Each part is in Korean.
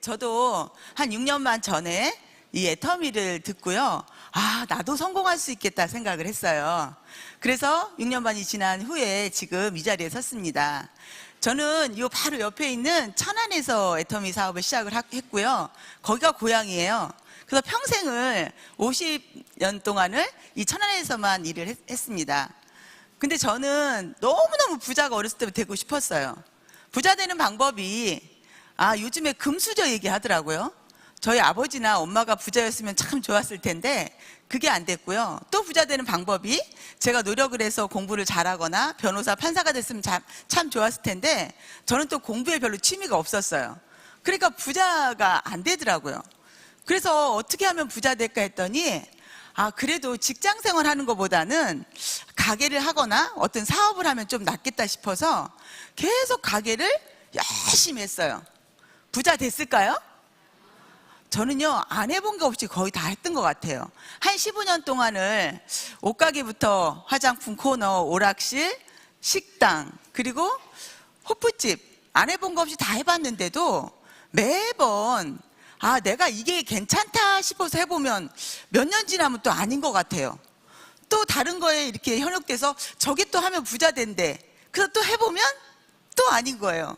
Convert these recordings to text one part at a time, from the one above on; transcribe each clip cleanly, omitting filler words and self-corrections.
저도 한 6년만 전에 이 애터미를 듣고요. 아, 나도 성공할 수 있겠다 생각을 했어요. 그래서 6년 반이 지난 후에 지금 이 자리에 섰습니다. 저는 요 바로 옆에 있는 천안에서 애터미 사업을 시작을 했고요. 거기가 고향이에요. 그래서 평생을 50년 동안을 이 천안에서만 일을 했습니다. 근데 저는 너무너무 부자가 어렸을 때부터 되고 싶었어요. 부자 되는 방법이 요즘에 금수저 얘기하더라고요. 저희 아버지나 엄마가 부자였으면 참 좋았을 텐데 그게 안 됐고요. 또 부자 되는 방법이 제가 노력을 해서 공부를 잘하거나 변호사, 판사가 됐으면 참 좋았을 텐데 저는 또 공부에 별로 취미가 없었어요. 그러니까 부자가 안 되더라고요. 그래서 어떻게 하면 부자 될까 했더니 그래도 직장 생활하는 것보다는 가게를 하거나 어떤 사업을 하면 좀 낫겠다 싶어서 계속 가게를 열심히 했어요. 부자 됐을까요? 저는요, 안 해본 게 없이 거의 다 했던 것 같아요. 한 15년 동안을 옷가게부터 화장품 코너, 오락실, 식당, 그리고 호프집 안 해본 거 없이 다 해봤는데도 매번 내가 이게 괜찮다 싶어서 해보면 몇 년 지나면 또 아닌 것 같아요. 또 다른 거에 이렇게 현혹돼서 저게 또 하면 부자 된대. 그래서 또 해보면 또 아닌 거예요.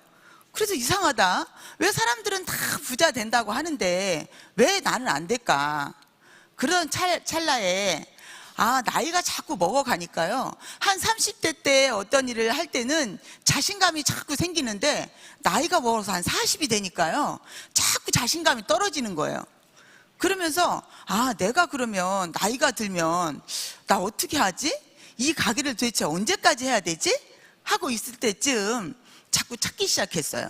그래서 이상하다. 왜 사람들은 다 부자 된다고 하는데 왜 나는 안 될까? 그런 찰나에 나이가 자꾸 먹어가니까요. 한 30대 때 어떤 일을 할 때는 자신감이 자꾸 생기는데 나이가 먹어서 한 40이 되니까요. 자꾸 자신감이 떨어지는 거예요. 그러면서 내가 그러면 나이가 들면 나 어떻게 하지? 이 가게를 도대체 언제까지 해야 되지? 하고 있을 때쯤 자꾸 찾기 시작했어요.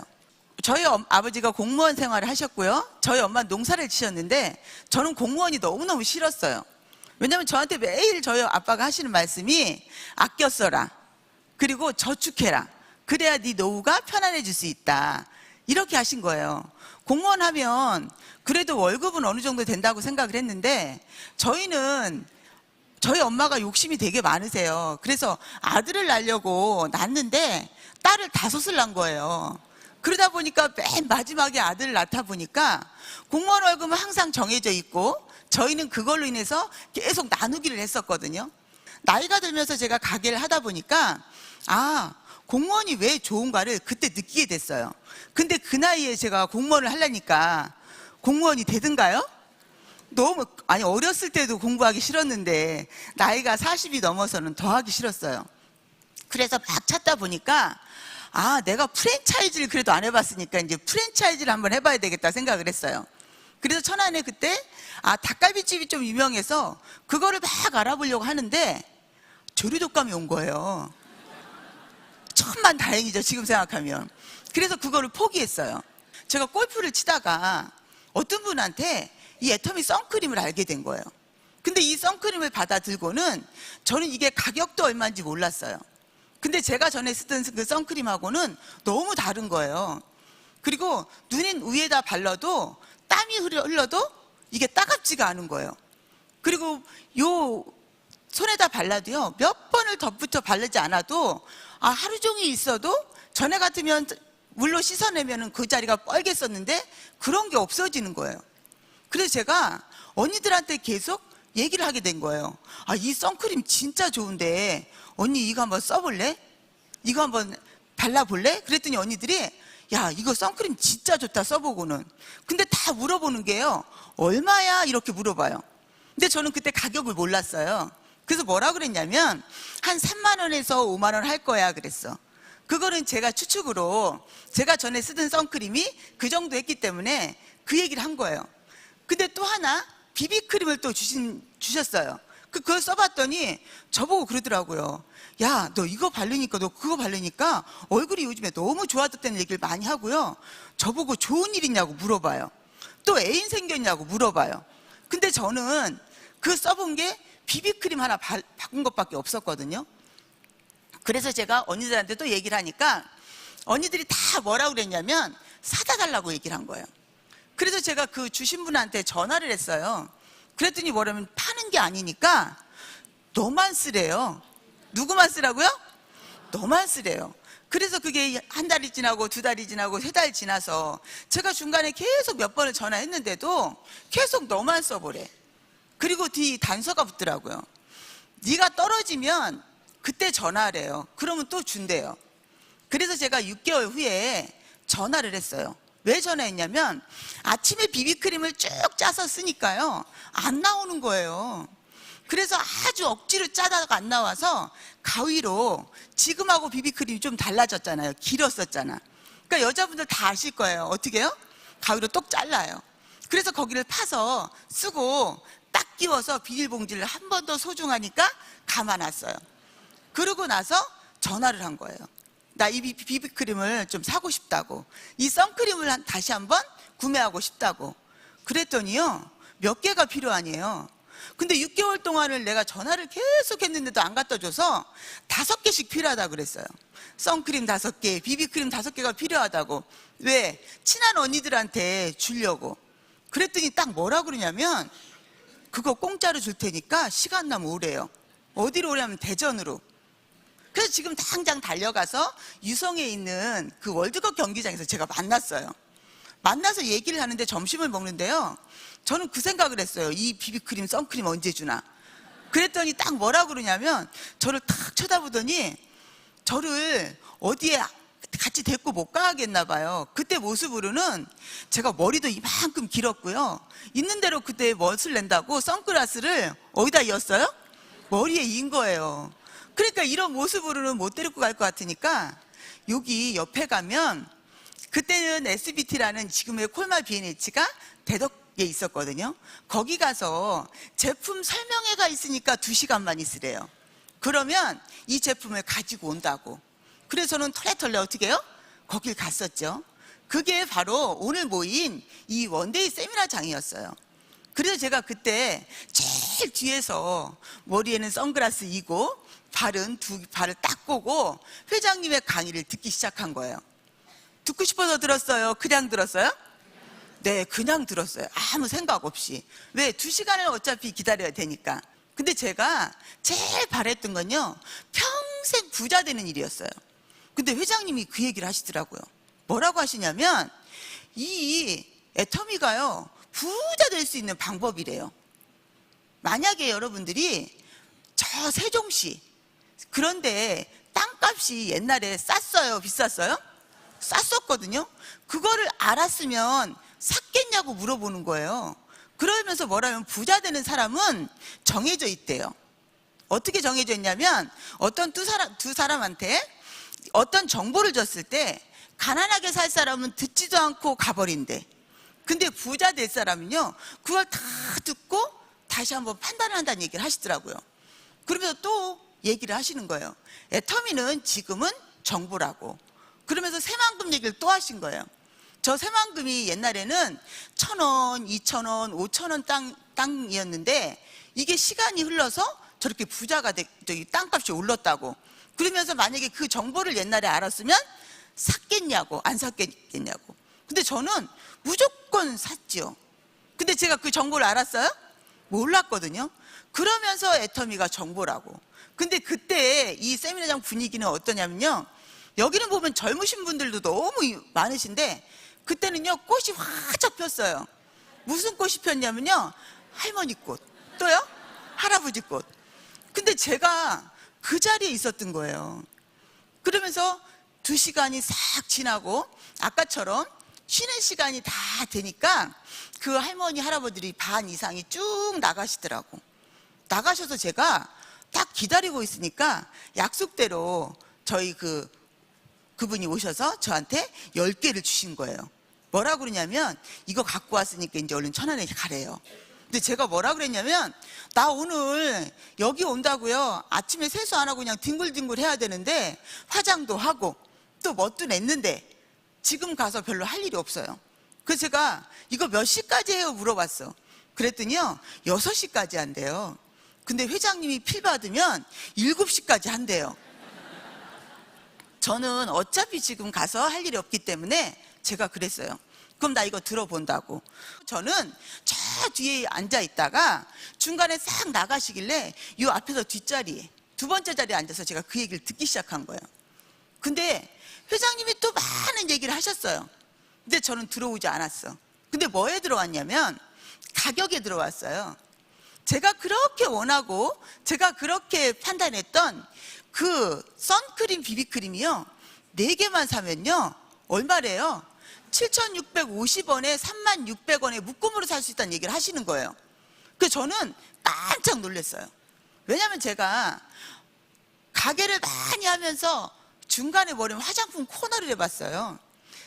저희 아버지가 공무원 생활을 하셨고요. 저희 엄마는 농사를 지셨는데 저는 공무원이 너무너무 싫었어요. 왜냐하면 저한테 매일 저희 아빠가 하시는 말씀이 아껴 써라. 그리고 저축해라. 그래야 네 노후가 편안해질 수 있다. 이렇게 하신 거예요. 공무원 하면 그래도 월급은 어느 정도 된다고 생각을 했는데 저희는 저희 엄마가 욕심이 되게 많으세요. 그래서 아들을 낳으려고 낳았는데 딸을 5을 낳은 거예요. 그러다 보니까 맨 마지막에 아들을 낳다 보니까 공무원 월급은 항상 정해져 있고 저희는 그걸로 인해서 계속 나누기를 했었거든요. 나이가 들면서 제가 가게를 하다 보니까 공무원이 왜 좋은가를 그때 느끼게 됐어요. 근데 그 나이에 제가 공무원을 하려니까 공무원이 되든가요? 어렸을 때도 공부하기 싫었는데 나이가 40이 넘어서는 더 하기 싫었어요. 그래서 막 찾다 보니까 내가 프랜차이즈를 그래도 안 해봤으니까 이제 프랜차이즈를 한번 해봐야 되겠다 생각을 했어요. 그래서 천안에 그때 닭갈비집이 좀 유명해서 그거를 막 알아보려고 하는데 조류독감이 온 거예요. 천만 다행이죠, 지금 생각하면. 그래서 그거를 포기했어요. 제가 골프를 치다가 어떤 분한테 이 애터미 선크림을 알게 된 거예요. 근데 이 선크림을 받아 들고는 저는 이게 가격도 얼마인지 몰랐어요. 근데 제가 전에 쓰던 그 선크림하고는 너무 다른 거예요. 그리고 눈 위에다 발라도 땀이 흘러도 이게 따갑지가 않은 거예요. 그리고 요 손에다 발라도요, 몇 번을 덧붙여 바르지 않아도 하루 종일 있어도 전에 같으면 물로 씻어내면 그 자리가 뻘겠었는데 그런 게 없어지는 거예요. 그래서 제가 언니들한테 계속 얘기를 하게 된 거예요. 이 선크림 진짜 좋은데 언니 이거 한번 써볼래? 이거 한번 발라볼래? 그랬더니 언니들이 야, 이거 선크림 진짜 좋다, 써보고는. 근데 다 물어보는 게요, 얼마야? 이렇게 물어봐요. 근데 저는 그때 가격을 몰랐어요. 그래서 뭐라 그랬냐면 한 3만 원에서 5만 원 할 거야 그랬어. 그거는 제가 추측으로 제가 전에 쓰던 선크림이 그 정도 했기 때문에 그 얘기를 한 거예요. 근데 또 하나 비비크림을 또 주셨어요. 그걸 써봤더니 저보고 그러더라고요. 야, 너 이거 바르니까, 너 그거 바르니까 얼굴이 요즘에 너무 좋아졌다는 얘기를 많이 하고요. 저보고 좋은 일 있냐고 물어봐요. 또 애인 생겼냐고 물어봐요. 근데 저는 그 써본 게 비비크림 하나 바꾼 것밖에 없었거든요. 그래서 제가 언니들한테 또 얘기를 하니까 언니들이 다 뭐라고 그랬냐면 사다 달라고 얘기를 한 거예요. 그래서 제가 그 주신 분한테 전화를 했어요. 그랬더니 뭐라면 파는 게 아니니까 너만 쓰래요. 누구만 쓰라고요? 너만 쓰래요. 그래서 그게 한 달이 지나고 두 달이 지나고 세 달 지나서 제가 중간에 계속 몇 번을 전화했는데도 계속 너만 써보래. 그리고 뒤 단서가 붙더라고요. 네가 떨어지면 그때 전화하래요. 그러면 또 준대요. 그래서 제가 6개월 후에 전화를 했어요. 왜 전화했냐면 아침에 비비크림을 쭉 짜서 쓰니까요 안 나오는 거예요. 그래서 아주 억지로 짜다가 안 나와서 가위로, 지금하고 비비크림이 좀 달라졌잖아요. 길었었잖아. 그러니까 여자분들 다 아실 거예요. 어떻게 해요? 가위로 똑 잘라요. 그래서 거기를 파서 쓰고 딱 끼워서 비닐봉지를 한 번 더 소중하니까 감아놨어요. 그러고 나서 전화를 한 거예요. 나 이 비비크림을 좀 사고 싶다고, 이 선크림을 다시 한번 구매하고 싶다고. 그랬더니요 몇 개가 필요하네요. 근데 6개월 동안을 내가 전화를 계속 했는데도 안 갖다 줘서 5개씩 필요하다고 그랬어요. 선크림 5개, 비비크림 5개가 필요하다고. 왜? 친한 언니들한테 주려고. 그랬더니 딱 뭐라 그러냐면 그거 공짜로 줄 테니까 시간 나면 오래요. 어디로 오냐면 대전으로. 그래서 지금 당장 달려가서 유성에 있는 그 월드컵 경기장에서 제가 만났어요. 만나서 얘기를 하는데 점심을 먹는데요 저는 그 생각을 했어요. 이 비비크림 선크림 언제 주나. 그랬더니 딱 뭐라 그러냐면 저를 탁 쳐다보더니 저를 어디에 같이 데리고 못 가겠나 봐요. 그때 모습으로는 제가 머리도 이만큼 길었고요, 있는 대로 그때 멋을 낸다고 선글라스를 어디다 이었어요? 머리에 이은 거예요. 그러니까 이런 모습으로는 못 데리고 갈 것 같으니까 여기 옆에 가면, 그때는 SBT라는 지금의 콜마 B&H가 대덕에 있었거든요. 거기 가서 제품 설명회가 있으니까 2시간만 있으래요. 그러면 이 제품을 가지고 온다고. 그래서 저는 털레털레 어떻게 해요? 거길 갔었죠. 그게 바로 오늘 모인 이 원데이 세미나장이었어요. 그래서 제가 그때 제일 뒤에서 머리에는 선글라스 이고 발은 발을 딱 꼬고 회장님의 강의를 듣기 시작한 거예요. 듣고 싶어서 들었어요? 그냥 들었어요? 네, 그냥 들었어요. 아무 생각 없이. 왜? 2시간을 어차피 기다려야 되니까. 근데 제가 제일 바랬던 건요 평생 부자 되는 일이었어요. 근데 회장님이 그 얘기를 하시더라고요. 뭐라고 하시냐면 이 애터미가요 부자 될 수 있는 방법이래요. 만약에 여러분들이 저 세종시, 그런데 땅값이 옛날에 쌌어요? 비쌌어요? 쌌었거든요. 그거를 알았으면 샀겠냐고 물어보는 거예요. 그러면서 뭐라면 부자 되는 사람은 정해져 있대요. 어떻게 정해져 있냐면 어떤 두 사람한테 어떤 정보를 줬을 때 가난하게 살 사람은 듣지도 않고 가버린대. 근데 부자 될 사람은요 그걸 다 듣고 다시 한번 판단을 한다는 얘기를 하시더라고요. 그러면서 또 얘기를 하시는 거예요. 애터미는 지금은 정보라고. 그러면서 새만금 얘기를 또 하신 거예요. 저 새만금이 옛날에는 1,000원, 2,000원, 5,000원 땅이었는데 이게 시간이 흘러서 저렇게 부자가 땅값이 올랐다고. 그러면서 만약에 그 정보를 옛날에 알았으면 샀겠냐고 안 샀겠냐고. 근데 저는 무조건 샀죠. 근데 제가 그 정보를 알았어요? 몰랐거든요. 그러면서 애터미가 정보라고. 근데 그때 이 세미나장 분위기는 어떠냐면요 여기는 보면 젊으신 분들도 너무 많으신데 그때는요 꽃이 활짝 폈어요. 무슨 꽃이 폈냐면요 할머니 꽃, 또요 할아버지 꽃. 근데 제가 그 자리에 있었던 거예요. 그러면서 2시간이 싹 지나고 아까처럼 쉬는 시간이 다 되니까 그 할머니 할아버지들이 반 이상이 쭉 나가시더라고. 나가셔서 제가 딱 기다리고 있으니까 약속대로 저희 그분이 오셔서 저한테 10개를 주신 거예요. 뭐라 그러냐면 이거 갖고 왔으니까 이제 얼른 천안에 가래요. 근데 제가 뭐라 그랬냐면 나 오늘 여기 온다고요 아침에 세수 안 하고 그냥 뒹굴뒹굴 해야 되는데 화장도 하고 또 멋도 냈는데 지금 가서 별로 할 일이 없어요. 그래서 제가 이거 몇 시까지 해요 물어봤어. 그랬더니요 6시까지 한대요. 근데 회장님이 필 받으면 7시까지 한대요. 저는 어차피 지금 가서 할 일이 없기 때문에 제가 그랬어요. 그럼 나 이거 들어본다고. 저는 저 뒤에 앉아 있다가 중간에 싹 나가시길래 이 앞에서 뒷자리에 2번째 자리에 앉아서 제가 그 얘기를 듣기 시작한 거예요. 근데 회장님이 또 많은 얘기를 하셨어요. 근데 저는 들어오지 않았어. 근데 뭐에 들어왔냐면 가격에 들어왔어요. 제가 그렇게 원하고 제가 그렇게 판단했던 그 선크림 비비크림이요, 4개만 사면요 얼마래요? 7,650원에 36,600원에 묶음으로 살 수 있다는 얘기를 하시는 거예요. 그래서 저는 깜짝 놀랐어요. 왜냐하면 제가 가게를 많이 하면서 중간에 뭐냐면 화장품 코너를 해봤어요.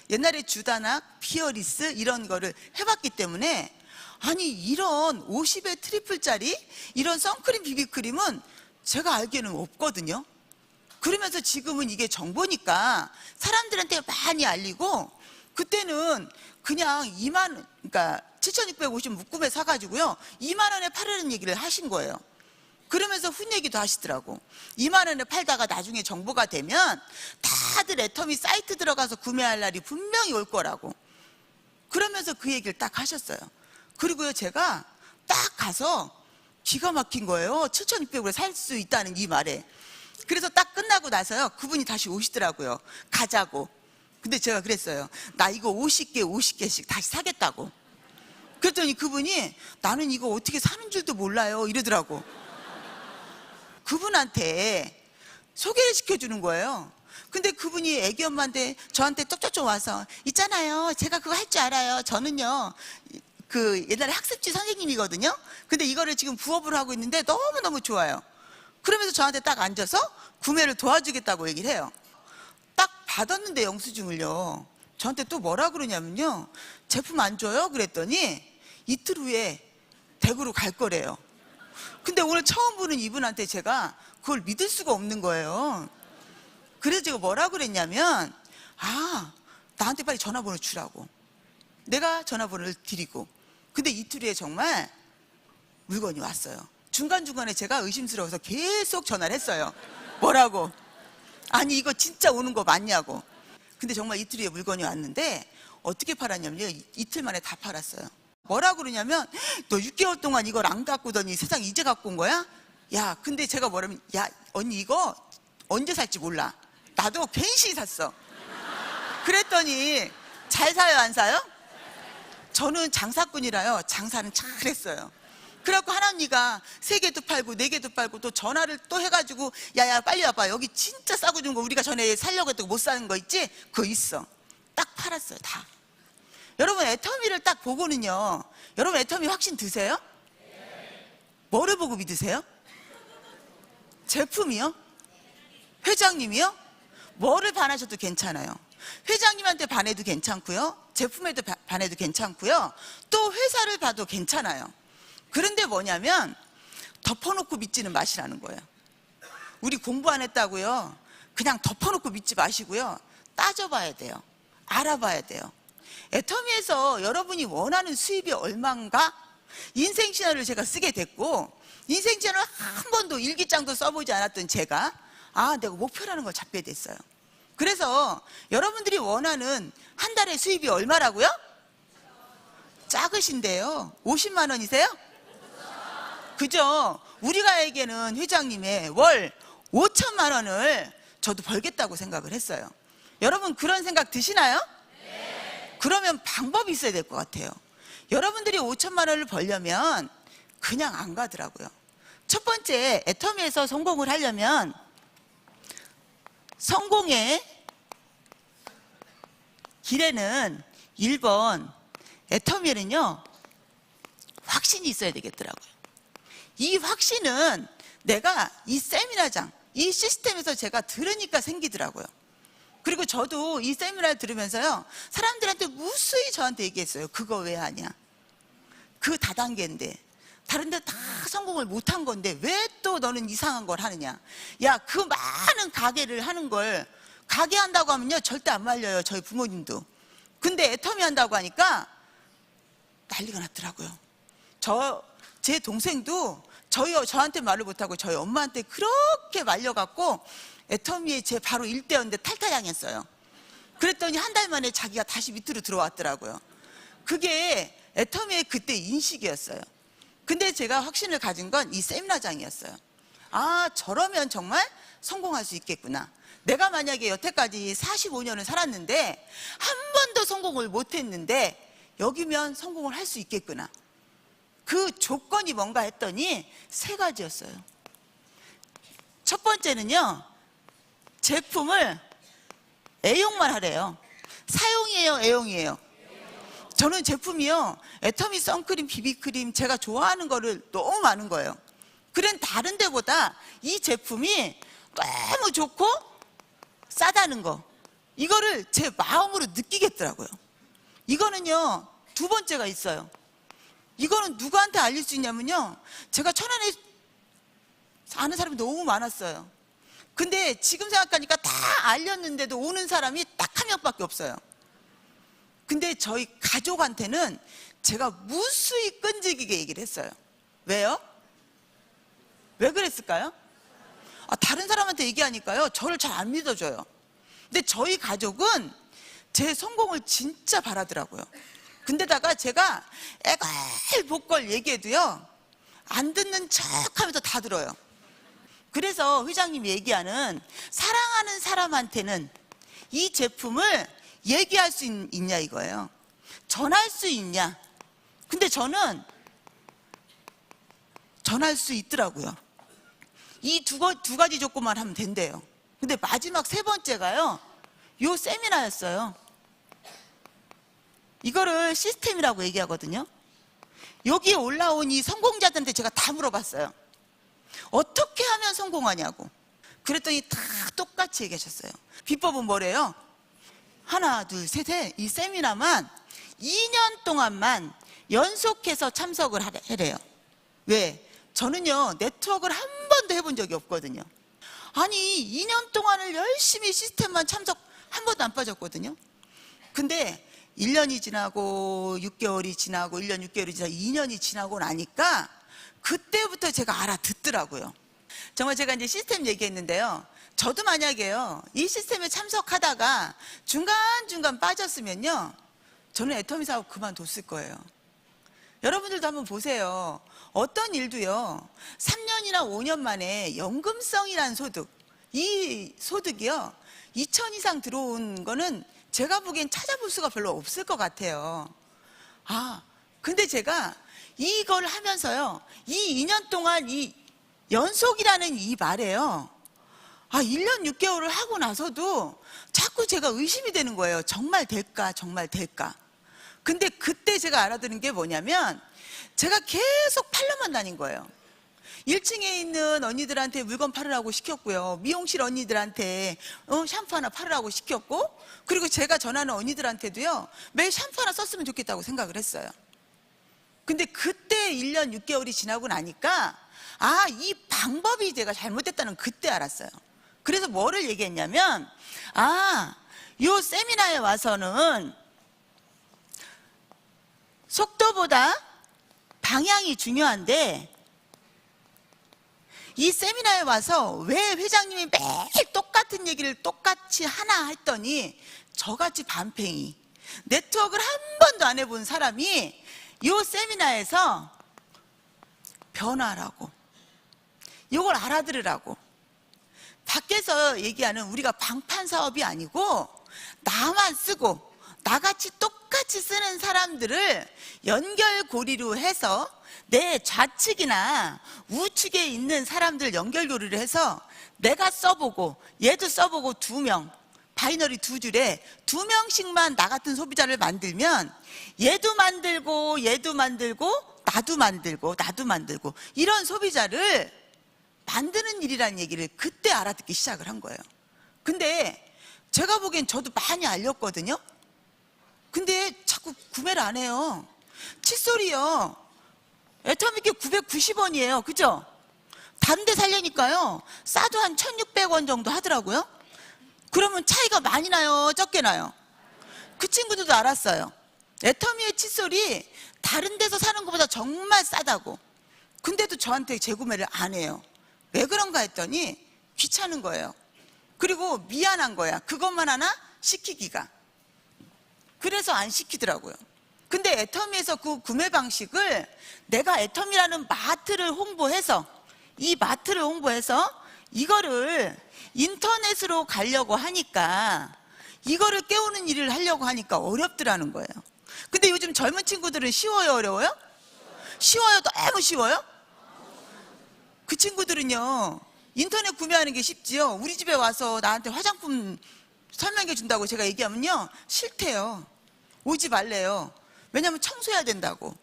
옛날에 주다나 피어리스 이런 거를 해봤기 때문에, 아니 이런 50에 트리플짜리 이런 선크림 비비크림은 제가 알기에는 없거든요. 그러면서 지금은 이게 정보니까 사람들한테 많이 알리고, 그때는 그냥 2만, 그러니까 7,650 묶음에 사가지고요 2만 원에 팔으라는 얘기를 하신 거예요. 그러면서 훈 얘기도 하시더라고. 2만 원에 팔다가 나중에 정보가 되면 다들 애터미 사이트 들어가서 구매할 날이 분명히 올 거라고. 그러면서 그 얘기를 딱 하셨어요. 그리고요 제가 딱 가서 기가 막힌 거예요. 7,600원에 살 수 있다는 이 말에. 그래서 딱 끝나고 나서요 그분이 다시 오시더라고요. 가자고. 근데 제가 그랬어요. 나 이거 50개씩 다시 사겠다고. 그랬더니 그분이 나는 이거 어떻게 사는 줄도 몰라요 이러더라고. 그분한테 소개를 시켜주는 거예요. 근데 그분이 애기 엄마인데 저한테 쪽쪽쪽 와서, 있잖아요 제가 그거 할 줄 알아요. 저는요 그 옛날에 학습지 선생님이거든요. 근데 이거를 지금 부업으로 하고 있는데 너무너무 좋아요. 그러면서 저한테 딱 앉아서 구매를 도와주겠다고 얘기를 해요. 딱 받았는데 영수증을요, 저한테 또 뭐라 그러냐면요, 제품 안 줘요? 그랬더니 이틀 후에 대구로 갈 거래요. 근데 오늘 처음 보는 이분한테 제가 그걸 믿을 수가 없는 거예요. 그래서 제가 뭐라 그랬냐면, 나한테 빨리 전화번호 주라고. 내가 전화번호를 드리고. 근데 이틀 후에 정말 물건이 왔어요. 중간중간에 제가 의심스러워서 계속 전화를 했어요. 뭐라고? 아니 이거 진짜 오는 거 맞냐고. 근데 정말 이틀 후에 물건이 왔는데 어떻게 팔았냐면요, 이틀 만에 다 팔았어요. 뭐라 그러냐면, 너 6개월 동안 이걸 안 갖고 오더니 세상 이제 갖고 온 거야? 야, 근데 제가 뭐라면, 야 언니 이거 언제 살지 몰라. 나도 괜시 샀어. 그랬더니 잘 사요 안 사요? 저는 장사꾼이라요 장사는 잘했어요. 그래갖고 한 언니가 3개도 팔고 4개도 팔고 또 전화를 또 해가지고, 야야 빨리 와봐, 여기 진짜 싸고 준 거 우리가 전에 살려고 했다고 못 사는 거 있지? 그거 있어. 딱 팔았어요 다. 여러분 애터미를 딱 보고는요, 여러분 애터미 확신 드세요? 뭐를 보고 믿으세요? 제품이요? 회장님이요? 뭐를 반하셔도 괜찮아요. 회장님한테 반해도 괜찮고요, 제품에도 반해도 괜찮고요, 또 회사를 봐도 괜찮아요. 그런데 뭐냐면 덮어놓고 믿지는 마시라는 거예요. 우리 공부 안 했다고요 그냥 덮어놓고 믿지 마시고요, 따져봐야 돼요. 알아봐야 돼요. 애터미에서 여러분이 원하는 수입이 얼마인가? 인생 시나리오를 제가 쓰게 됐고, 인생 시나리오를 한 번도 일기장도 써보지 않았던 제가 내가 목표라는 걸 잡게 됐어요. 그래서 여러분들이 원하는 한 달에 수입이 얼마라고요? 작으신데요 50만 원이세요? 그죠? 우리가 얘기하는 회장님의 월 5천만 원을 저도 벌겠다고 생각을 했어요. 여러분 그런 생각 드시나요? 네. 그러면 방법이 있어야 될 것 같아요. 여러분들이 5천만 원을 벌려면 그냥 안 가더라고요. 첫 번째, 애터미에서 성공을 하려면 성공의 길에는 1번, 애터미에는요 확신이 있어야 되겠더라고요. 이 확신은 내가 이 세미나장, 이 시스템에서 제가 들으니까 생기더라고요. 그리고 저도 이 세미나를 들으면서요 사람들한테 무수히 저한테 얘기했어요. 그거 왜 하냐, 그 다단계인데 다른 데 다 성공을 못한 건데 왜 또 너는 이상한 걸 하느냐. 야, 그 많은 가게를 하는 걸, 가게 한다고 하면요 절대 안 말려요 저희 부모님도. 근데 애터미 한다고 하니까 난리가 났더라고요. 제 동생도 저한테 말을 못하고 저희 엄마한테 그렇게 말려갖고 애터미에 제 바로 일대였는데 탈탈당했어요. 그랬더니 한 달 만에 자기가 다시 밑으로 들어왔더라고요. 그게 애터미의 그때 인식이었어요. 근데 제가 확신을 가진 건 이 세미나장이었어요. 저러면 정말 성공할 수 있겠구나. 내가 만약에 여태까지 45년을 살았는데 한 번도 성공을 못했는데 여기면 성공을 할 수 있겠구나. 그 조건이 뭔가 했더니 세 가지였어요. 첫 번째는요, 제품을 애용만 하래요. 사용이에요, 애용이에요? 저는 제품이요, 애터미 선크림, 비비크림 제가 좋아하는 거를 너무 많은 거예요. 그런 다른 데보다 이 제품이 너무 좋고 싸다는 거, 이거를 제 마음으로 느끼겠더라고요. 이거는요, 두 번째가 있어요. 이거는 누구한테 알릴 수 있냐면요, 제가 천안에 아는 사람이 너무 많았어요. 근데 지금 생각하니까 다 알렸는데도 오는 사람이 딱 한 명밖에 없어요. 근데 저희 가족한테는 제가 무수히 끈질기게 얘기를 했어요. 왜요? 왜 그랬을까요? 다른 사람한테 얘기하니까요, 저를 잘 안 믿어줘요. 근데 저희 가족은 제 성공을 진짜 바라더라고요. 근데다가 제가 애걸복걸 얘기해도요, 안 듣는 척 하면서 다 들어요. 그래서 회장님이 얘기하는 사랑하는 사람한테는 이 제품을 얘기할 수 있냐 이거예요. 전할 수 있냐. 근데 저는 전할 수 있더라고요. 이 두 가지 조건만 하면 된대요. 근데 마지막 세 번째가요, 요 세미나였어요. 이거를 시스템이라고 얘기하거든요. 여기에 올라온 이 성공자들한테 제가 다 물어봤어요. 어떻게 하면 성공하냐고. 그랬더니 다 똑같이 얘기하셨어요. 비법은 뭐래요? 하나, 둘, 셋에 이 세미나만 2년 동안만 연속해서 참석을 하래요. 왜? 저는요, 네트워크를 한 번도 해본 적이 없거든요. 아니, 2년 동안을 열심히 시스템만 참석 한 번도 안 빠졌거든요. 근데 1년이 지나고 6개월이 지나고 1년 6개월이 지나고 2년이 지나고 나니까 그때부터 제가 알아듣더라고요. 정말 제가 이제 시스템 얘기했는데요, 저도 만약에요, 이 시스템에 참석하다가 중간중간 빠졌으면요, 저는 애터미 사업 그만뒀을 거예요. 여러분들도 한번 보세요. 어떤 일도요, 3년이나 5년 만에 연금성이라는 소득, 이 소득이요, 2천 이상 들어온 거는 제가 보기엔 찾아볼 수가 별로 없을 것 같아요. 근데 제가 이걸 하면서요, 이 2년 동안 이 연속이라는 이 말에요, 1년 6개월을 하고 나서도 자꾸 제가 의심이 되는 거예요. 정말 될까, 정말 될까. 근데 그때 제가 알아들은 게 뭐냐면, 제가 계속 팔러만 다닌 거예요. 1층에 있는 언니들한테 물건 팔으라고 시켰고요, 미용실 언니들한테 샴푸 하나 팔으라고 시켰고, 그리고 제가 전하는 언니들한테도요, 매일 샴푸 하나 썼으면 좋겠다고 생각을 했어요. 근데 그때 1년 6개월이 지나고 나니까 이 방법이 제가 잘못됐다는 그때 알았어요. 그래서 뭐를 얘기했냐면, 요 세미나에 와서는 속도보다 방향이 중요한데, 이 세미나에 와서 왜 회장님이 매일 똑같은 얘기를 똑같이 하나 했더니, 저같이 반팽이 네트워크를 한 번도 안 해본 사람이 이 세미나에서 변화라고, 이걸 알아들으라고, 밖에서 얘기하는 우리가 방판 사업이 아니고 나만 쓰고 나같이 똑같이 쓰는 사람들을 연결고리로 해서 내 좌측이나 우측에 있는 사람들 연결고리를 해서 내가 써보고 얘도 써보고 2명, 바이너리 2줄에 2명씩만 나 같은 소비자를 만들면 얘도 만들고 얘도 만들고 나도 만들고 나도 만들고 이런 소비자를 만드는 일이라는 얘기를 그때 알아듣기 시작을 한 거예요. 근데 제가 보기엔 저도 많이 알렸거든요. 근데 자꾸 구매를 안 해요. 칫솔이요, 애터미게 990원이에요. 그죠? 다른 데 살려니까요, 싸도 한 1,600원 정도 하더라고요. 그러면 차이가 많이 나요, 적게 나요? 그 친구들도 알았어요. 애터미의 칫솔이 다른 데서 사는 것보다 정말 싸다고. 근데도 저한테 재구매를 안 해요. 왜 그런가 했더니 귀찮은 거예요. 그리고 미안한 거야, 그것만 하나 시키기가. 그래서 안 시키더라고요. 근데 애터미에서 그 구매 방식을 내가 애터미라는 마트를 홍보해서, 이 마트를 홍보해서 이거를 인터넷으로 가려고 하니까, 이거를 깨우는 일을 하려고 하니까 어렵더라는 거예요. 근데 요즘 젊은 친구들은 쉬워요, 어려워요? 쉬워요. 너무 쉬워요. 그 친구들은요, 인터넷 구매하는 게 쉽지요. 우리 집에 와서 나한테 화장품 설명해 준다고 제가 얘기하면요, 싫대요. 오지 말래요. 왜냐면 청소해야 된다고.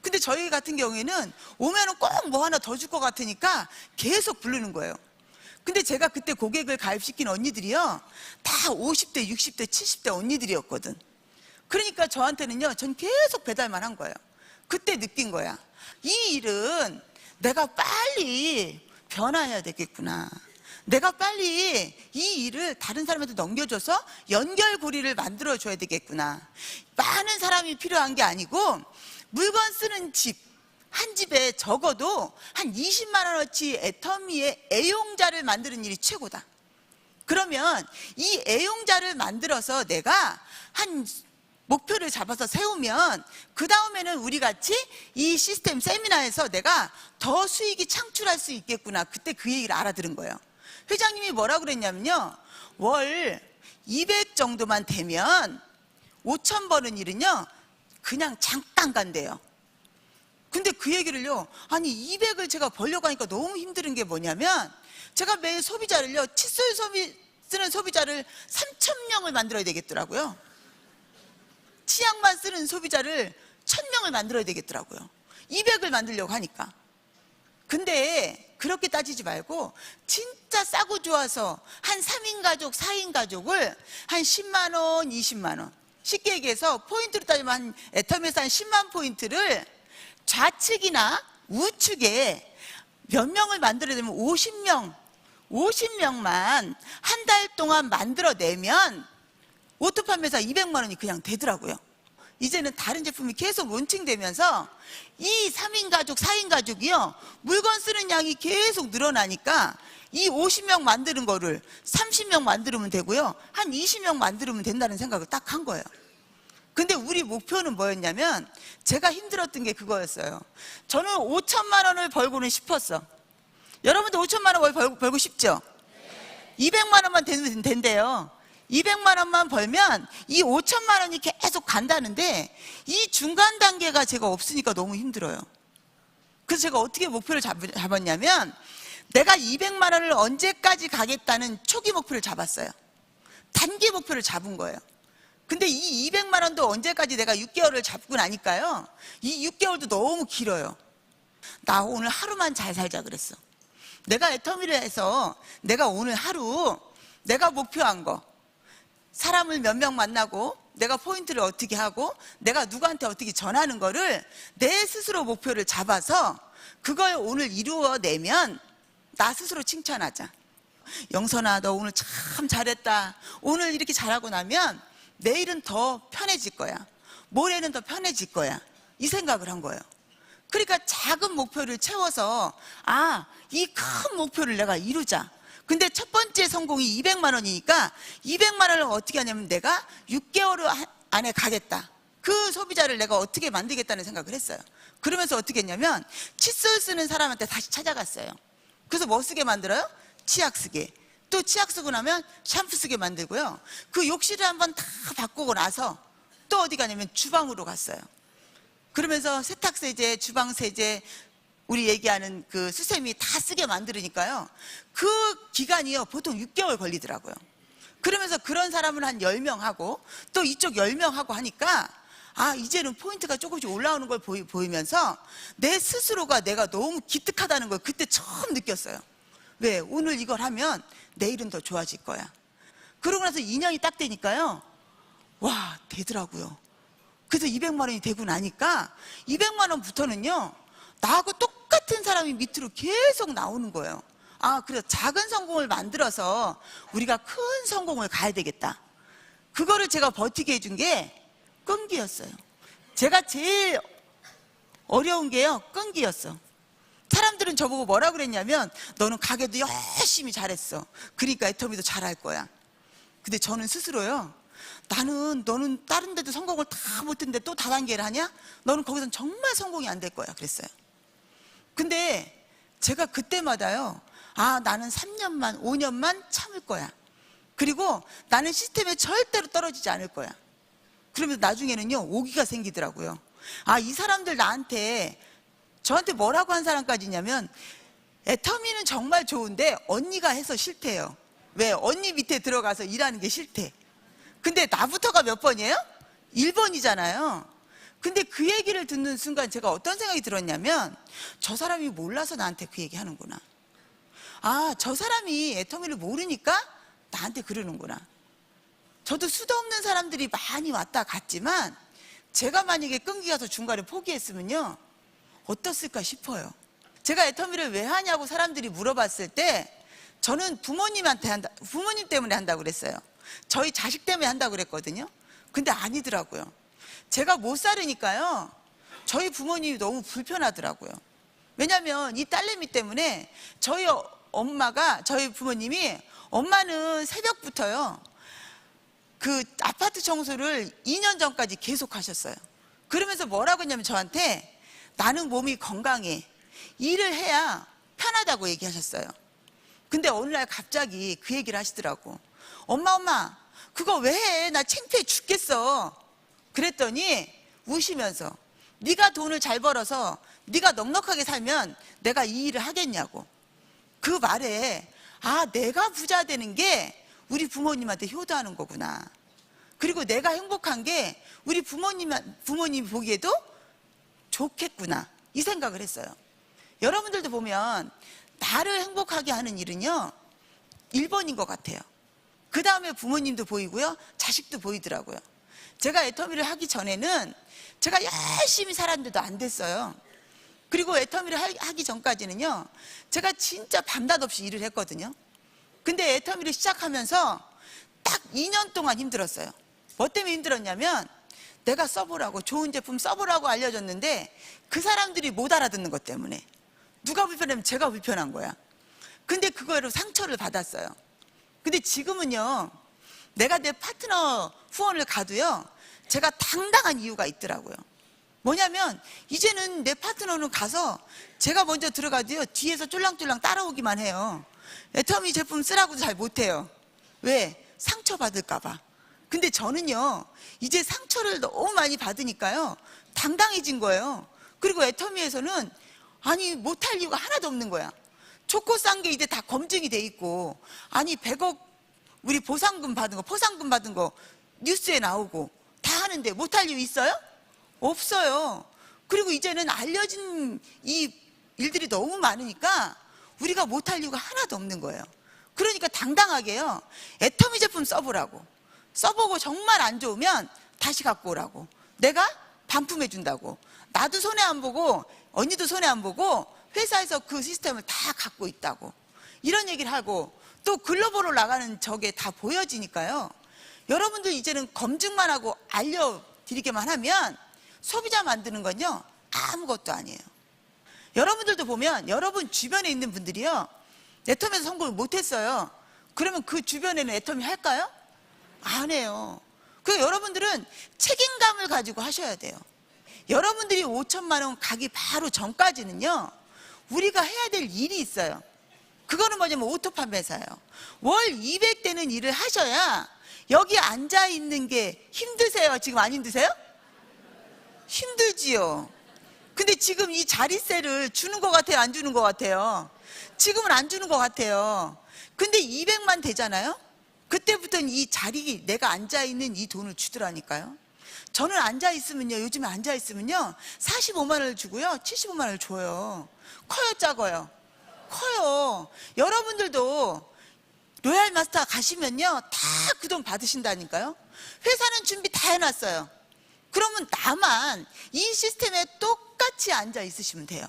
근데 저희 같은 경우에는 오면은 꼭 뭐 하나 더 줄 것 같으니까 계속 부르는 거예요. 근데 제가 그때 고객을 가입시킨 언니들이요, 다 50대, 60대, 70대 언니들이었거든. 그러니까 저한테는요, 전 계속 배달만 한 거예요. 그때 느낀 거야. 이 일은 내가 빨리 변화해야 되겠구나. 내가 빨리 이 일을 다른 사람한테 넘겨줘서 연결고리를 만들어줘야 되겠구나. 많은 사람이 필요한 게 아니고, 물건 쓰는 집, 한 집에 적어도 한 20만 원어치 애터미의 애용자를 만드는 일이 최고다. 그러면 이 애용자를 만들어서 내가 한 목표를 잡아서 세우면, 그 다음에는 우리 같이 이 시스템 세미나에서 내가 더 수익이 창출할 수 있겠구나. 그때 그 얘기를 알아들은 거예요. 회장님이 뭐라고 그랬냐면요, 월 200 정도만 되면 5천 버는 일은요, 그냥 잠깐 간대요. 근데 그 얘기를요, 아니 200을 제가 벌려고 하니까 너무 힘든 게 뭐냐면, 제가 매일 소비자를요, 칫솔 쓰는 소비자를 3,000명을 만들어야 되겠더라고요. 치약만 쓰는 소비자를 1,000명을 만들어야 되겠더라고요. 200을 만들려고 하니까. 근데 그렇게 따지지 말고, 진짜 싸고 좋아서 한 3인 가족, 4인 가족을 한 10만 원, 20만 원, 쉽게 얘기해서 포인트로 따지면 한 애터미에서 한 10만 포인트를 좌측이나 우측에 몇 명을 만들어야 되면 50명만 한 달 동안 만들어내면 오토 판매사 200만 원이 그냥 되더라고요. 이제는 다른 제품이 계속 론칭되면서 이 3인 가족, 4인 가족이요, 물건 쓰는 양이 계속 늘어나니까 이 50명 만드는 거를 30명 만들면 되고요, 한 20명 만들면 된다는 생각을 딱 한 거예요. 근데 우리 목표는 뭐였냐면, 제가 힘들었던 게 그거였어요. 저는 5천만 원을 벌고는 싶었어. 여러분도 5천만 원 벌고 싶죠? 200만 원만 되면 된대요. 200만 원만 벌면 이 5천만 원이 계속 간다는데, 이 중간 단계가 제가 없으니까 너무 힘들어요. 그래서 제가 어떻게 목표를 잡았냐면, 내가 200만 원을 언제까지 가겠다는 초기 목표를 잡았어요. 단기 목표를 잡은 거예요. 근데 이 200만 원도 언제까지, 내가 6개월을 잡고 나니까요, 이 6개월도 너무 길어요. 나 오늘 하루만 잘 살자 그랬어. 내가 애터미를 해서 내가 오늘 하루 내가 목표한 거, 사람을 몇 명 만나고 내가 포인트를 어떻게 하고 내가 누구한테 어떻게 전하는 거를 내 스스로 목표를 잡아서 그걸 오늘 이루어내면 나 스스로 칭찬하자. 영선아, 너 오늘 참 잘했다. 오늘 이렇게 잘하고 나면 내일은 더 편해질 거야. 모레는 더 편해질 거야. 이 생각을 한 거예요. 그러니까 작은 목표를 채워서, 이 큰 목표를 내가 이루자. 근데 첫 번째 성공이 200만 원이니까 200만 원을 어떻게 하냐면, 내가 6개월 안에 가겠다. 그 소비자를 내가 어떻게 만들겠다는 생각을 했어요. 그러면서 어떻게 했냐면, 칫솔 쓰는 사람한테 다시 찾아갔어요. 그래서 뭐 쓰게 만들어요? 치약 쓰게. 또 치약 쓰고 나면 샴푸 쓰게 만들고요. 그 욕실을 한번 다 바꾸고 나서 또 어디 가냐면 주방으로 갔어요. 그러면서 세탁세제, 주방세제, 우리 얘기하는 그 수세미 다 쓰게 만들으니까요, 그 기간이요, 보통 6개월 걸리더라고요. 그러면서 그런 사람을 한 10명 하고 또 이쪽 10명 하고 하니까, 이제는 포인트가 조금씩 올라오는 걸 보이면서 내 스스로가 내가 너무 기특하다는 걸 그때 처음 느꼈어요. 왜? 오늘 이걸 하면 내일은 더 좋아질 거야. 그러고 나서 2년이 딱 되니까요, 와, 되더라고요. 그래서 200만 원이 되고 나니까 200만 원부터는요, 나하고 똑같은 사람이 밑으로 계속 나오는 거예요. 그래서 작은 성공을 만들어서 우리가 큰 성공을 가야 되겠다. 그거를 제가 버티게 해준 게 끈기였어요. 제가 제일 어려운 게요, 끈기였어. 사람들은 저보고 뭐라 그랬냐면, 너는 가게도 열심히 잘했어. 그러니까 애터미도 잘할 거야. 근데 저는 스스로요, 너는 다른 데도 성공을 다 못했는데 또 다단계를 하냐? 너는 거기선 정말 성공이 안 될 거야 그랬어요. 근데 제가 그때마다요, 아, 나는 3년만, 5년만 참을 거야. 그리고 나는 시스템에 절대로 떨어지지 않을 거야. 그러면서 나중에는요, 오기가 생기더라고요. 아, 이 사람들 저한테 뭐라고 한 사람까지냐면, 애터미는 정말 좋은데 언니가 해서 싫대요. 왜? 언니 밑에 들어가서 일하는 게 싫대. 근데 나부터가 몇 번이에요? 1번이잖아요. 근데 그 얘기를 듣는 순간 제가 어떤 생각이 들었냐면, 저 사람이 몰라서 나한테 그 얘기 하는구나. 아, 저 사람이 애터미를 모르니까 나한테 그러는구나. 저도 수도 없는 사람들이 많이 왔다 갔지만, 제가 만약에 끈기 가서 중간에 포기했으면요, 어떻을까 싶어요. 제가 애터미를 왜 하냐고 사람들이 물어봤을 때, 저는 부모님 때문에 한다고 그랬어요. 저희 자식 때문에 한다고 그랬거든요. 근데 아니더라고요. 제가 못 살으니까요, 저희 부모님이 너무 불편하더라고요. 왜냐면 이 딸내미 때문에 저희 부모님이, 엄마는 새벽부터요, 그 아파트 청소를 2년 전까지 계속 하셨어요. 그러면서 뭐라고 했냐면 저한테, 나는 몸이 건강해, 일을 해야 편하다고 얘기하셨어요. 근데 어느 날 갑자기 그 얘기를 하시더라고. 엄마, 그거 왜 해? 나 창피해 죽겠어. 그랬더니 우시면서, 네가 돈을 잘 벌어서 네가 넉넉하게 살면 내가 이 일을 하겠냐고. 그 말에, 아, 내가 부자 되는 게 우리 부모님한테 효도하는 거구나. 그리고 내가 행복한 게 우리 부모님이 보기에도 좋겠구나, 이 생각을 했어요. 여러분들도 보면 나를 행복하게 하는 일은요, 1번인 것 같아요. 그 다음에 부모님도 보이고요, 자식도 보이더라고요. 제가 애터미를 하기 전에는 제가 열심히 살았는데도 안 됐어요. 그리고 애터미를 하기 전까지는요, 제가 진짜 밤낮 없이 일을 했거든요. 근데 애터미를 시작하면서 딱 2년 동안 힘들었어요. 뭐 때문에 힘들었냐면, 내가 써보라고, 좋은 제품 써보라고 알려줬는데 그 사람들이 못 알아듣는 것 때문에. 누가 불편하면 제가 불편한 거야. 근데 그거로 상처를 받았어요. 근데 지금은요, 내가 내 파트너 후원을 가도요, 제가 당당한 이유가 있더라고요. 뭐냐면, 이제는 내 파트너는 가서 제가 먼저 들어가도요, 뒤에서 쫄랑쫄랑 따라오기만 해요. 애터미 제품 쓰라고도 잘 못해요. 왜? 상처받을까봐. 근데 저는요, 이제 상처를 너무 많이 받으니까요, 당당해진 거예요. 그리고 애터미에서는 아니, 못할 이유가 하나도 없는 거야. 좋고 싼 게 이제 다 검증이 돼 있고, 아니 100억 우리 포상금 받은 거 뉴스에 나오고 다 하는데 못할 이유 있어요? 없어요. 그리고 이제는 알려진 이 일들이 너무 많으니까 우리가 못할 이유가 하나도 없는 거예요. 그러니까 당당하게요, 애터미 제품 써보라고. 써보고 정말 안 좋으면 다시 갖고 오라고. 내가 반품해 준다고. 나도 손해 안 보고 언니도 손해 안 보고 회사에서 그 시스템을 다 갖고 있다고, 이런 얘기를 하고, 또 글로벌로 나가는 저게 다 보여지니까요, 여러분들 이제는 검증만 하고 알려드리기만 하면 소비자 만드는 건요, 아무것도 아니에요. 여러분들도 보면 여러분 주변에 있는 분들이요, 애터미에서 성공을 못했어요. 그러면 그 주변에는 애터미 할까요? 안 해요. 그래서 여러분들은 책임감을 가지고 하셔야 돼요. 여러분들이 5천만 원 가기 바로 전까지는요, 우리가 해야 될 일이 있어요. 그거는 뭐냐면 오토 판매사예요. 월 200대는 일을 하셔야 여기 앉아 있는 게 힘드세요? 지금 안 힘드세요? 힘들지요. 근데 지금 이 자릿세를 주는 것 같아요? 안 주는 것 같아요? 지금은 안 주는 것 같아요. 근데 200만 되잖아요? 그때부터는 이 자리, 내가 앉아 있는 이 돈을 주더라니까요. 저는 앉아있으면요, 요즘에 앉아있으면요, 45만 원을 주고요, 75만 원을 줘요. 커요, 작아요? 커요. 여러분들도 로얄 마스터 가시면요, 다 그 돈 받으신다니까요. 회사는 준비 다 해놨어요. 그러면 나만 이 시스템에 똑같이 앉아 있으시면 돼요.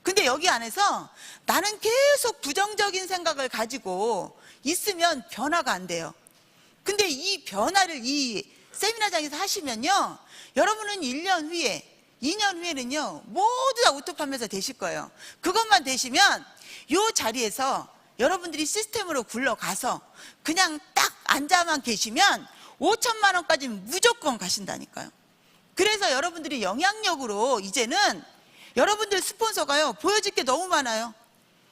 근데 여기 안에서 나는 계속 부정적인 생각을 가지고 있으면 변화가 안 돼요. 근데 이 변화를 이 세미나장에서 하시면요, 여러분은 1년 후에, 2년 후에는요, 모두 다 오토 판매사 되실 거예요. 그것만 되시면 이 자리에서 여러분들이 시스템으로 굴러가서 그냥 딱 앉아만 계시면 5천만 원까지는 무조건 가신다니까요. 그래서 여러분들이 영향력으로 이제는 여러분들 스폰서가요, 보여줄 게 너무 많아요.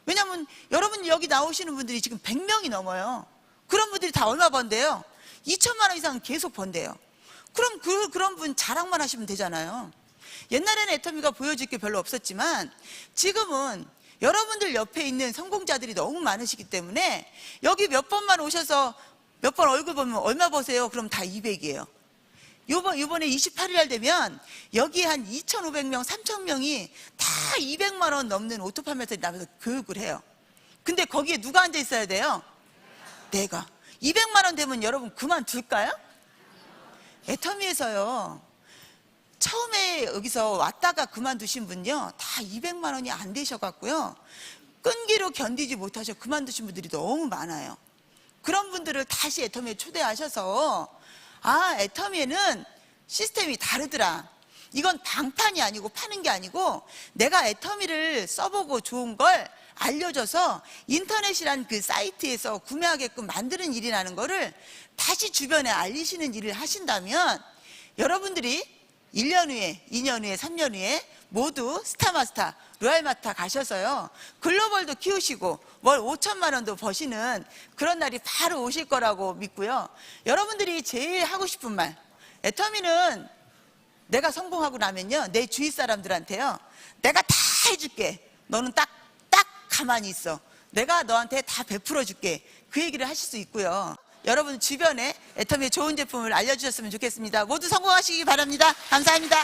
왜냐하면 여러분 여기 나오시는 분들이 지금 100명이 넘어요. 그런 분들이 다 얼마 번대요? 2천만 원 이상 계속 번대요. 그럼 그런 분 자랑만 하시면 되잖아요. 옛날에는 애터미가 보여줄 게 별로 없었지만 지금은 여러분들 옆에 있는 성공자들이 너무 많으시기 때문에 여기 몇 번만 오셔서 몇 번 얼굴 보면 얼마 버세요? 그럼 다 200이에요. 요번에 28일 날 되면 여기 한 2,500명, 3,000명이 다 200만 원 넘는 오토 판매사들이 나와서 교육을 해요. 근데 거기에 누가 앉아 있어야 돼요? 내가. 200만 원 되면 여러분 그만둘까요? 애터미에서요, 처음에 여기서 왔다가 그만두신 분요 다 200만 원이 안 되셔갖고요, 끈기로 견디지 못하셔 그만두신 분들이 너무 많아요. 그런 분들을 다시 애터미에 초대하셔서, 아, 애터미에는 시스템이 다르더라, 이건 방판이 아니고 파는 게 아니고 내가 애터미를 써보고 좋은 걸 알려줘서 인터넷이란 그 사이트에서 구매하게끔 만드는 일이라는 거를 다시 주변에 알리시는 일을 하신다면 여러분들이 1년 후에, 2년 후에, 3년 후에 모두 스타마스터, 로얄마타 가셔서요, 글로벌도 키우시고 월 5천만 원도 버시는 그런 날이 바로 오실 거라고 믿고요. 여러분들이 제일 하고 싶은 말, 애터미는 내가 성공하고 나면요, 내 주위 사람들한테요, 내가 다 해줄게, 너는 딱 가만히 있어, 내가 너한테 다 베풀어 줄게, 그 얘기를 하실 수 있고요. 여러분 주변에 애터미의 좋은 제품을 알려주셨으면 좋겠습니다. 모두 성공하시기 바랍니다. 감사합니다.